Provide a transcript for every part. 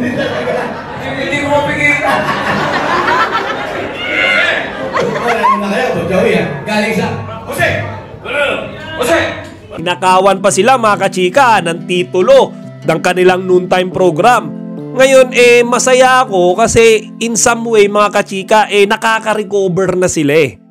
din talaga. Hindi ko mapigilan. Ano na kayo, Joey ha? Galing sa... Jose! Jose! Inakawan pa sila mga kachika ng titulo ng kanilang noontime program. Ngayon masaya ako kasi in some way mga kachika nakaka-recover na sila eh.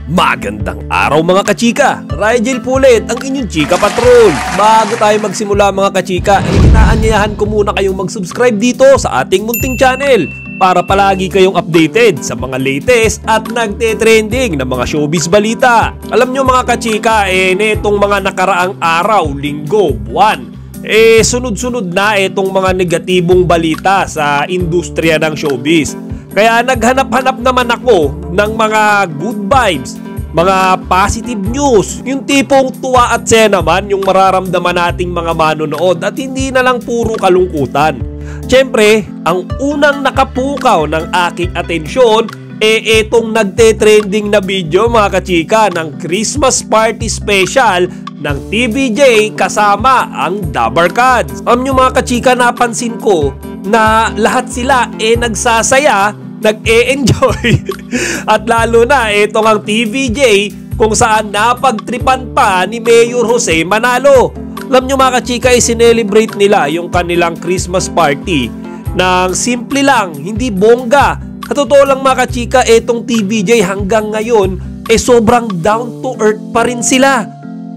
Magandang araw mga kachika! Rigel Pulit, ang inyong Chika Patrol. Bago tayo magsimula mga kachika, inaanyayahan ko muna kayong mag-subscribe dito sa ating munting channel para palagi kayong updated sa mga latest at nagte-trending na mga showbiz balita. Alam nyo mga kachika, netong mga nakaraang araw, linggo, buwan, sunod-sunod na itong mga negatibong balita sa industriya ng showbiz. Kaya naghanap-hanap naman ako ng mga good vibes, mga positive news, yung tipong tuwa at saya naman yung mararamdaman nating mga manonood at hindi na lang puro kalungkutan. Siyempre, ang unang nakapukaw ng aking atensyon etong nagte-trending na video mga kachika ng Christmas Party Special ng TVJ kasama ang The Barkads. Alam nyo mga kachika, napansin ko na lahat sila nagsasaya, nag-e-enjoy at lalo na itong ang TVJ kung saan napagtripan pa ni Mayor Jose Manalo. Alam nyo mga kachika, sinelebrate nila yung kanilang Christmas party ng simple lang, hindi bongga. At totoo lang mga kachika, itong TVJ hanggang ngayon sobrang down to earth pa rin sila.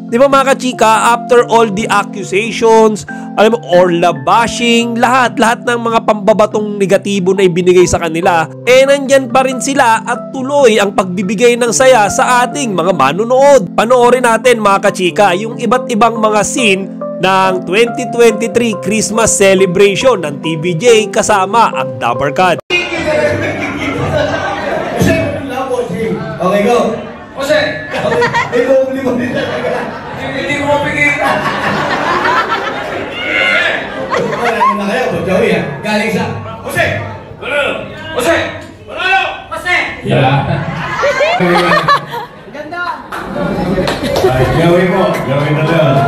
Di ba mga kachika, after all the accusations, alam mo, orla bashing, lahat ng mga pambabatong negatibo na ibinigay sa kanila, nandyan pa rin sila at tuloy ang pagbibigay ng saya sa ating mga manunood. Panoorin natin mga kachika yung iba't ibang mga scene ng 2023 Christmas celebration ng TVJ kasama ang The Barkads. Okay, go! Jose! Ikaw uli mo din talaga. Hindi ko mapigilan. Ano na kayo, Joey ha? Galing sa... Jose! Jose! Jose! Yeah. Ganda! Ay, Joey mo. Joey na lang.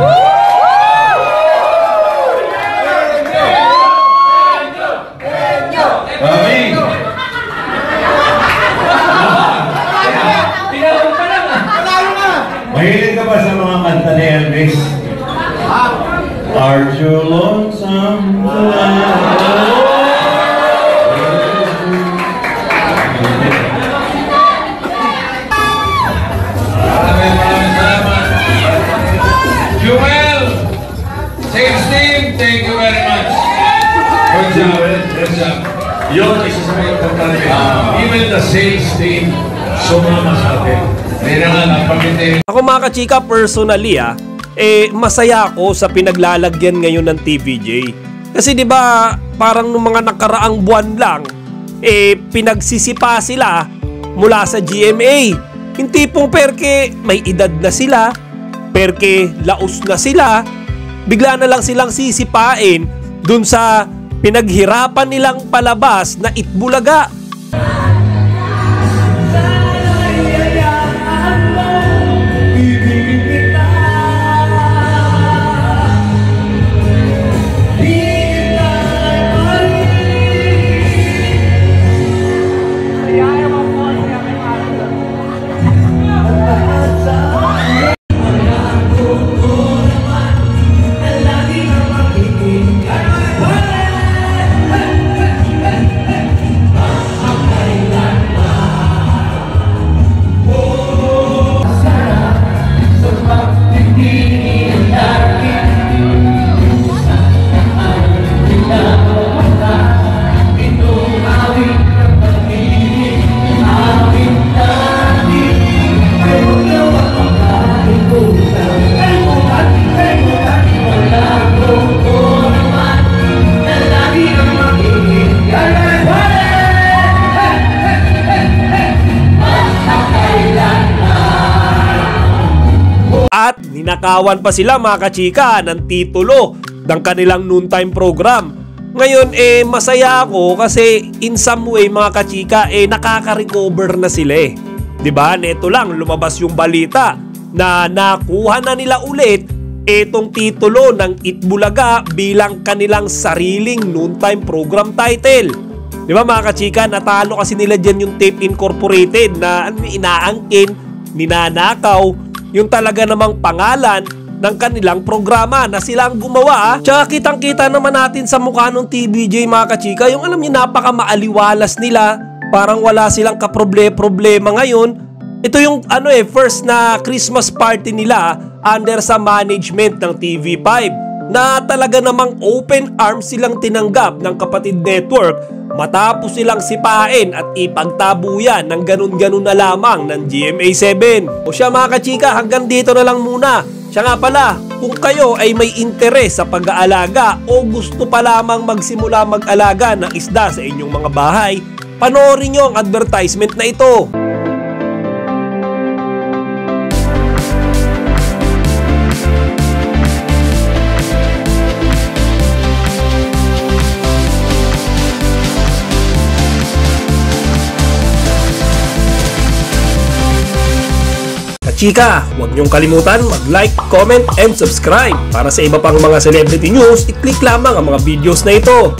Mami! Mahilig ka ba sa mga kanta ni Elvis? Are you lonesome tonight? Maraming salamat. Joel! Sales team, thank you very much. Good job. Good job. Yun, isa sa mga importante. Even the sales team, sumama sa atin. Hindi naman ang pagkiti. Ako mga kachika, personally masaya ako sa pinaglalagyan ngayon ng TVJ. Kasi di ba parang nung mga nakaraang buwan lang, pinagsisipa sila mula sa GMA. Yung tipong perke may edad na sila, perke laos na sila, bigla na lang silang sisipain dun sa pinaghirapan nilang palabas na Itbulaga. At ninakawan pa sila mga kachika ng titulo ng kanilang noontime program. Ngayon masaya ako kasi in some way mga kachika nakaka-recover na sila eh. 'Di ba? Neto lang lumabas yung balita na nakuha na nila ulit itong titulo ng Itbulaga bilang kanilang sariling noontime program title. Di ba mga kachika, natalo kasi nila dyan yung Tape Incorporated na inaangkin, ninanakaw, yung talaga namang pangalan ng kanilang programa na sila ang gumawa. Tsaka kitang-kita naman natin sa mukha ng TVJ mga kachika, yung alam niyo napaka maaliwalas nila, parang wala silang kaproblema ngayon. Ito yung first na Christmas party nila under sa management ng TV5 na talaga namang open arms silang tinanggap ng Kapatid Network matapos silang sipain at ipagtabuyan ng ganun-ganun na lamang ng GMA7. O siya mga kachika, hanggang dito na lang muna. Siya nga pala, kung kayo ay may interes sa pag-aalaga o gusto pa lamang magsimula mag-alaga ng isda sa inyong mga bahay, panoorin nyo ang advertisement na ito. Chika, huwag niyong kalimutan mag-like, comment, and subscribe. Para sa iba pang mga celebrity news, i-click lamang ang mga videos na ito.